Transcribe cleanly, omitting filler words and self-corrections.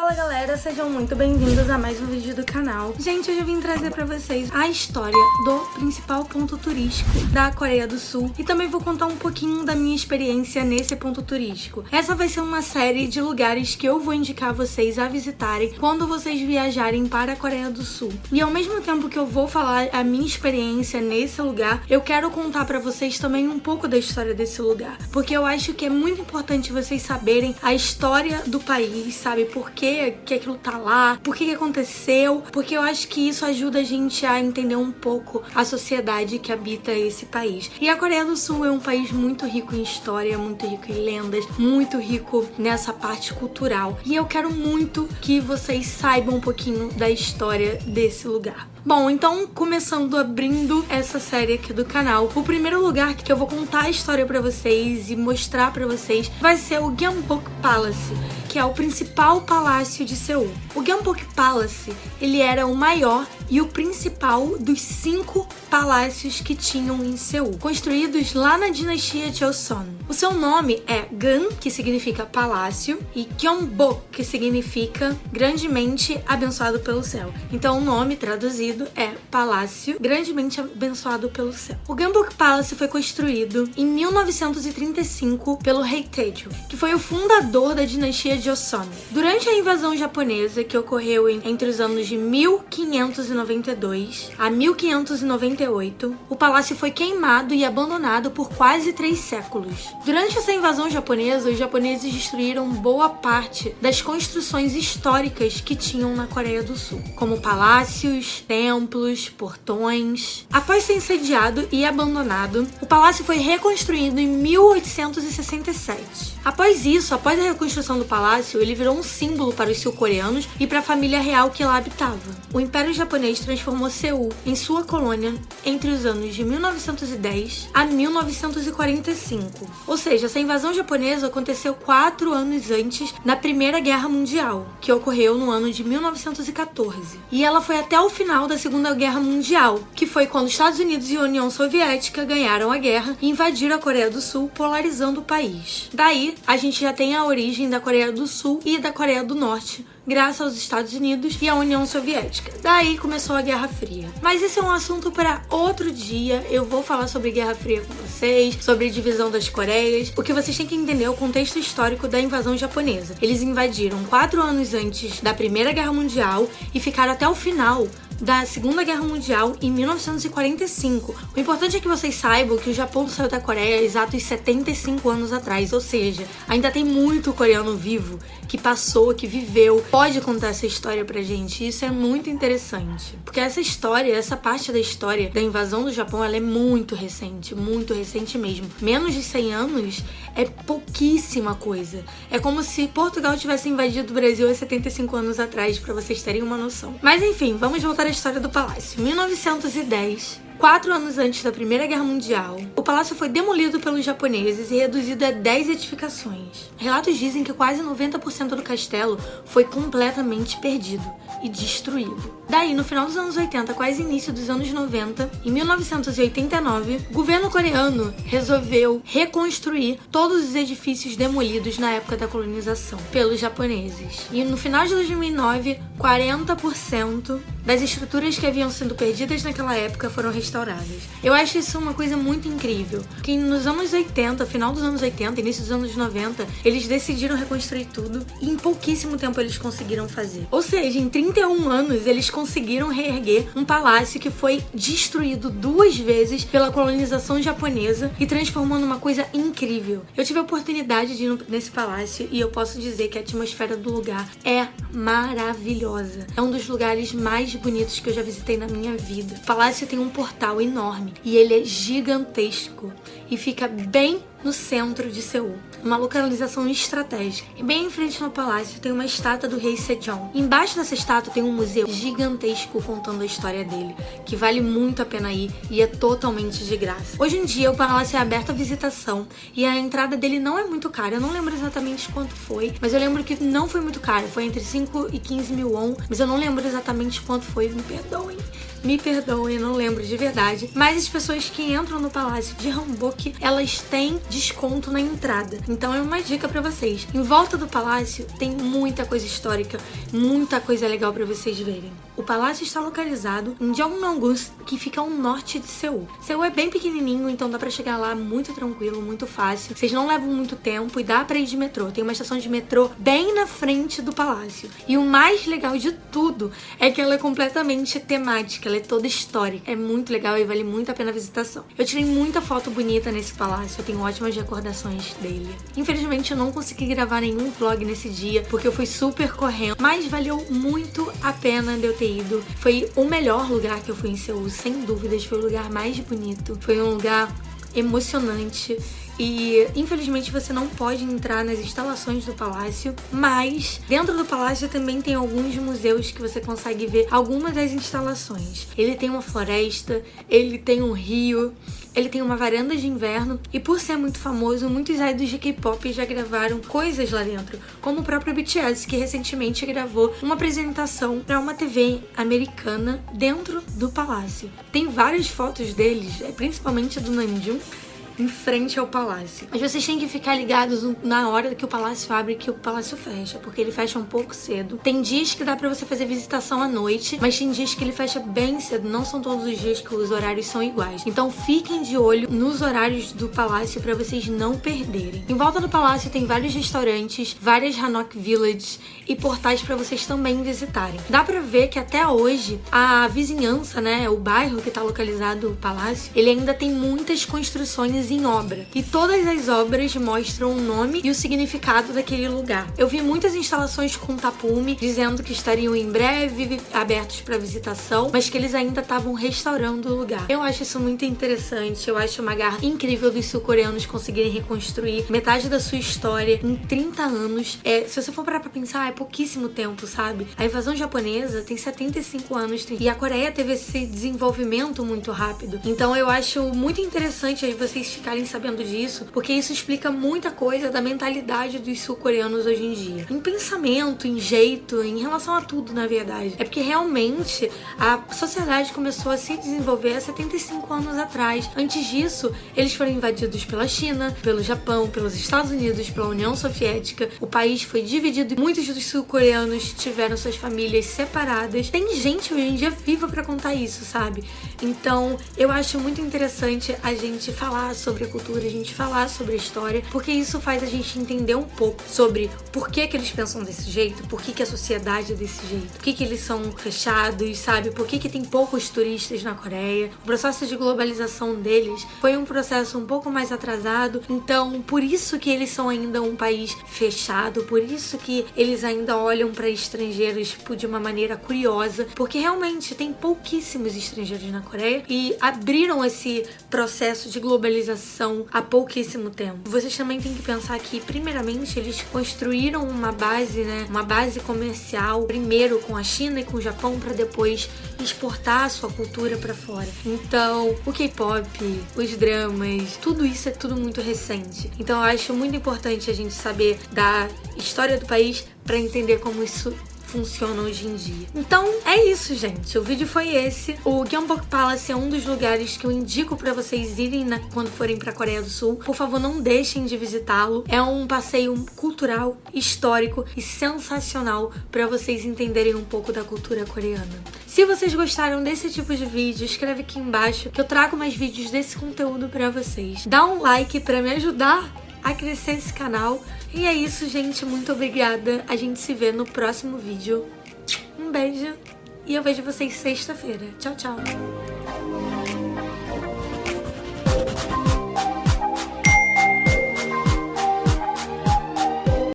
Fala galera, sejam muito bem-vindos a mais um vídeo do canal. Gente, hoje eu vim trazer pra vocês a história do principal ponto turístico da Coreia do Sul e também vou contar um pouquinho da minha experiência nesse ponto turístico. Essa vai ser uma série de lugares que eu vou indicar vocês a visitarem quando vocês viajarem para a Coreia do Sul. E ao mesmo tempo que eu vou falar a minha experiência nesse lugar, eu quero contar pra vocês também um pouco da história desse lugar, porque eu acho que é muito importante vocês saberem a história do país, sabe? Por que aquilo tá lá, por que aconteceu, porque eu acho que isso ajuda a gente a entender um pouco a sociedade que habita esse país. E a Coreia do Sul é um país muito rico em história, muito rico em lendas, muito rico nessa parte cultural. E eu quero muito que vocês saibam um pouquinho da história desse lugar. Bom, então começando abrindo essa série aqui do canal, o primeiro lugar que eu vou contar a história pra vocês e mostrar pra vocês vai ser o Gyeongbok Palace, que é o principal palácio de Seul. O Gyeongbok Palace, ele era o maior e o principal dos 5 palácios que tinham em Seul, construídos lá na dinastia Joseon. O seu nome é Gan, que significa palácio, e Gyeongbok, que significa grandemente abençoado pelo céu. Então o nome traduzido é Palácio Grandemente Abençoado pelo Céu. O Gyeongbok Palace foi construído em 1935 pelo rei Taejo, que foi o fundador da dinastia Joseon. Durante a invasão japonesa, que ocorreu entre os anos de 1592 a 1598, o palácio foi queimado e abandonado por quase 3 séculos. Durante essa invasão japonesa, os japoneses destruíram boa parte das construções históricas que tinham na Coreia do Sul, como palácios, templos, portões. Após ser incendiado e abandonado, o palácio foi reconstruído em 1867. Após isso, após a reconstrução do palácio, ele virou um símbolo para os sul-coreanos e para a família real que lá habitava. O Império Japonês transformou Seul em sua colônia entre os anos de 1910 a 1945. Ou seja, essa invasão japonesa aconteceu 4 anos antes da Primeira Guerra Mundial, que ocorreu no ano de 1914. E ela foi até o final da Segunda Guerra Mundial, que foi quando os Estados Unidos e a União Soviética ganharam a guerra e invadiram a Coreia do Sul, polarizando o país. Daí, a gente já tem a origem da Coreia do Sul e da Coreia do Norte, graças aos Estados Unidos e à União Soviética. Daí começou a Guerra Fria. Mas esse é um assunto para outro dia. Eu vou falar sobre Guerra Fria com vocês, sobre a divisão das Coreias. O que vocês têm que entender é o contexto histórico da invasão japonesa. Eles invadiram 4 anos antes da Primeira Guerra Mundial e ficaram até o final da Segunda Guerra Mundial em 1945. O importante é que vocês saibam que o Japão saiu da Coreia exatos 75 anos atrás, ou seja, ainda tem muito coreano vivo que passou, que viveu, pode contar essa história pra gente. E isso é muito interessante, porque essa história, essa parte da história da invasão do Japão, ela é muito recente mesmo. Menos de 100 anos é pouquíssima coisa. É como se Portugal tivesse invadido o Brasil há 75 anos atrás, pra vocês terem uma noção. Mas enfim, vamos voltar à história do palácio. 1910, 4 anos antes da Primeira Guerra Mundial, o palácio foi demolido pelos japoneses e reduzido a 10 edificações. Relatos dizem que quase 90% do castelo foi completamente perdido e destruído. Daí, no final dos anos 80, quase início dos anos 90, em 1989, o governo coreano resolveu reconstruir todos os edifícios demolidos na época da colonização pelos japoneses. E no final de 2009, 40% das estruturas que haviam sido perdidas naquela época foram restauradas. Eu acho isso uma coisa muito incrível, que nos anos 80, final dos anos 80, início dos anos 90, eles decidiram reconstruir tudo e em pouquíssimo tempo eles conseguiram fazer. Ou seja, em 31 anos eles conseguiram reerguer um palácio que foi destruído 2 vezes pela colonização japonesa e transformou numa coisa incrível. Eu tive a oportunidade de ir nesse palácio e eu posso dizer que a atmosfera do lugar é maravilhosa. É um dos lugares mais bonitos que eu já visitei na minha vida. O palácio tem um portal enorme e ele é gigantesco e fica bem no centro de Seul, uma localização estratégica. E bem em frente no palácio tem uma estátua do rei Sejong. Embaixo dessa estátua tem um museu gigantesco contando a história dele, que vale muito a pena ir e é totalmente de graça. Hoje em dia o palácio é aberto à visitação e a entrada dele não é muito cara. Eu não lembro exatamente quanto foi, mas eu lembro que não foi muito caro. Foi entre 5 e 15 mil won, mas eu não lembro exatamente quanto foi, me perdoem. me perdoem, eu não lembro de verdade, mas as pessoas que entram no Palácio de Hanbok, elas têm desconto na entrada. Então é uma dica pra vocês. Em volta do palácio tem muita coisa histórica, muita coisa legal pra vocês verem. O palácio está localizado em Jeonnam-gus, que fica ao norte de Seul. Seul é bem pequenininho, então dá pra chegar lá muito tranquilo, muito fácil. Vocês não levam muito tempo e dá pra ir de metrô. Tem uma estação de metrô bem na frente do palácio. E o mais legal de tudo é que ela é completamente temática, ela é toda histórica. É muito legal e vale muito a pena a visitação. Eu tirei muita foto bonita nesse palácio, eu tenho ótimas recordações dele. Infelizmente eu não consegui gravar nenhum vlog nesse dia, porque eu fui super correndo, mas valeu muito a pena de eu ter ido. Foi o melhor lugar que eu fui em Seul, sem dúvidas, foi o lugar mais bonito, foi um lugar emocionante. E infelizmente você não pode entrar nas instalações do palácio, mas dentro do palácio também tem alguns museus que você consegue ver algumas das instalações. Ele tem uma floresta, ele tem um rio, ele tem uma varanda de inverno e por ser muito famoso, muitos idols de K-pop já gravaram coisas lá dentro, como o próprio BTS, que recentemente gravou uma apresentação para uma TV americana dentro do palácio. Tem várias fotos deles, principalmente do Namjoon, em frente ao palácio. Mas vocês têm que ficar ligados na hora que o palácio abre e que o palácio fecha, porque ele fecha um pouco cedo. Tem dias que dá pra você fazer visitação à noite, mas tem dias que ele fecha bem cedo. Não são todos os dias que os horários são iguais. Então fiquem de olho nos horários do palácio pra vocês não perderem. Em volta do palácio tem vários restaurantes, várias Hanok Village e portais pra vocês também visitarem. Dá pra ver que até hoje a vizinhança, né, o bairro que tá localizado o palácio, ele ainda tem muitas construções em obra. E todas as obras mostram o nome e o significado daquele lugar. Eu vi muitas instalações com tapume dizendo que estariam em breve abertos para visitação, mas que eles ainda estavam restaurando o lugar. Eu acho isso muito interessante. Eu acho uma garra incrível dos sul-coreanos conseguirem reconstruir metade da sua história em 30 anos. Se você for parar pra pensar, é pouquíssimo tempo, sabe? A invasão japonesa tem 75 anos e a Coreia teve esse desenvolvimento muito rápido. Então eu acho muito interessante aí vocês ficarem sabendo disso, porque isso explica muita coisa da mentalidade dos sul-coreanos hoje em dia. Em pensamento, em jeito, em relação a tudo, na verdade. É porque realmente a sociedade começou a se desenvolver há 75 anos atrás. Antes disso, eles foram invadidos pela China, pelo Japão, pelos Estados Unidos, pela União Soviética. O país foi dividido e muitos dos sul-coreanos tiveram suas famílias separadas. Tem gente hoje em dia viva pra contar isso, sabe? Então, eu acho muito interessante a gente falar sobre a cultura, a gente falar sobre a história, porque isso faz a gente entender um pouco sobre por que eles pensam desse jeito, por que a sociedade é desse jeito, por que eles são fechados, sabe? Por que tem poucos turistas na Coreia. O processo de globalização deles foi um processo um pouco mais atrasado, então por isso que eles são ainda um país fechado, por isso que eles ainda olham para estrangeiros de uma maneira curiosa, porque realmente tem pouquíssimos estrangeiros na Coreia e abriram esse processo de globalização há pouquíssimo tempo. Vocês também têm que pensar que, primeiramente, eles construíram uma base, né? Uma base comercial, primeiro com a China e com o Japão, para depois exportar a sua cultura para fora. Então, o K-pop, os dramas, tudo isso é tudo muito recente. Então, eu acho muito importante a gente saber da história do país para entender como isso funciona hoje em dia. Então é isso, gente. O vídeo foi esse. O Gyeongbok Palace é um dos lugares que eu indico pra vocês irem quando forem pra Coreia do Sul. Por favor, não deixem de visitá-lo. É um passeio cultural, histórico e sensacional pra vocês entenderem um pouco da cultura coreana. Se vocês gostaram desse tipo de vídeo, escreve aqui embaixo que eu trago mais vídeos desse conteúdo pra vocês. Dá um like pra me ajudar a crescer esse canal. E é isso, gente. Muito obrigada. A gente se vê no próximo vídeo. Um beijo e eu vejo vocês sexta-feira. Tchau, tchau.